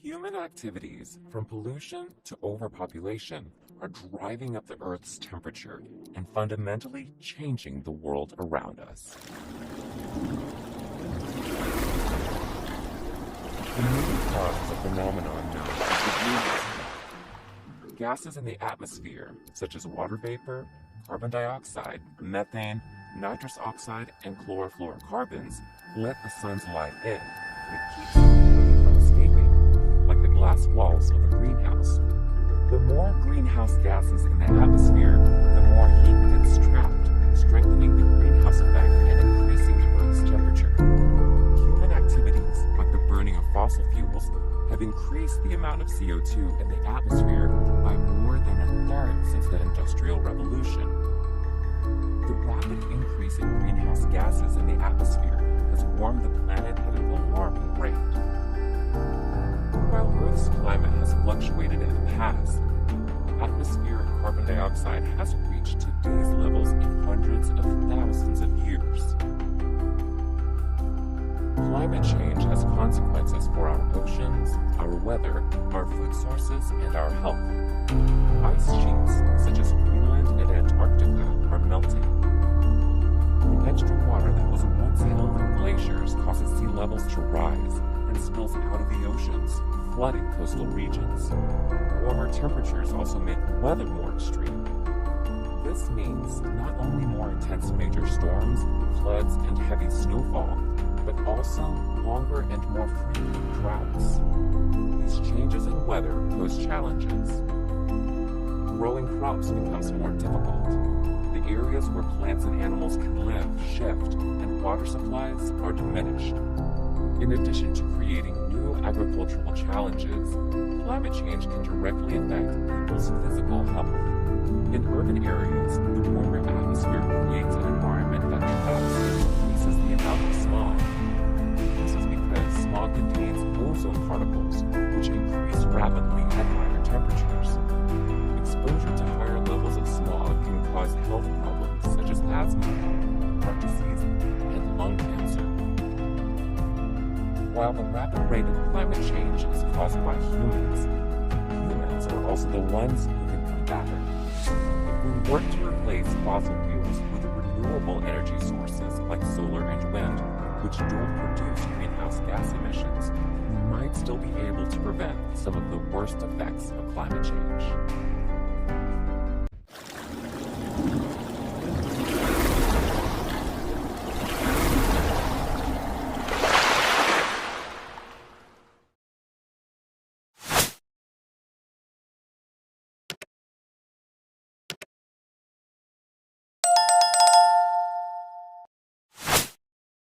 Human activities, from pollution to overpopulation, are driving up the Earth's temperature and fundamentally changing the world around us. The main cause is a phenomenon known as the greenhouse effect. Gases in the atmosphere, such as water vapor, carbon dioxide, methane, nitrous oxide, and chlorofluorocarbons, let the sun's light in. It keeps it from escaping, like the glass walls of a greenhouse. The more greenhouse gases in the atmosphere, the more heat gets trapped, strengthening the greenhouse effect and increasing the Earth's temperature. Human activities, like the burning of fossil fuels, have increased the amount of CO2 in the atmosphere by more than a third since the Industrial Revolution. The rapid increase in greenhouse gases in the atmosphere has warmed the planet at an alarming rate. While Earth's climate has fluctuated in the past, atmospheric carbon dioxide hasn't reached today's levels in hundreds of thousands of years. Climate change has consequences for our oceans, our weather, our food sources, and our health. Ice sheets, such as Greenland and Antarctica, are melting. The extra water that was once held in glaciers causes sea levels to rise and spills out of the oceans, flooding coastal regions. Warmer temperatures also make weather more extreme. This means not only more intense major storms, floods, and heavy snowfall, but also longer and more frequent droughts. These changes in weather pose challenges. Growing crops becomes more difficult. The areas where plants and animals can live shift, and water supplies are diminished. In addition to creating new agricultural challenges, climate change can directly affect people's physical health. In urban areas, the warmer atmosphere creates an environment that traps and increases the amount of smog. This is because smog contains ozone particles, which increase rapidly at higher temperatures. Exposure to higher levels of smog can cause health problems such as asthma, heart disease, and lung cancer. While the rapid rate of climate change is caused by humans are also the ones who can combat it. If we work to replace fossil fuels with renewable energy sources like solar and wind, which don't produce greenhouse gas emissions, we might still be able to prevent some of the worst effects of climate change.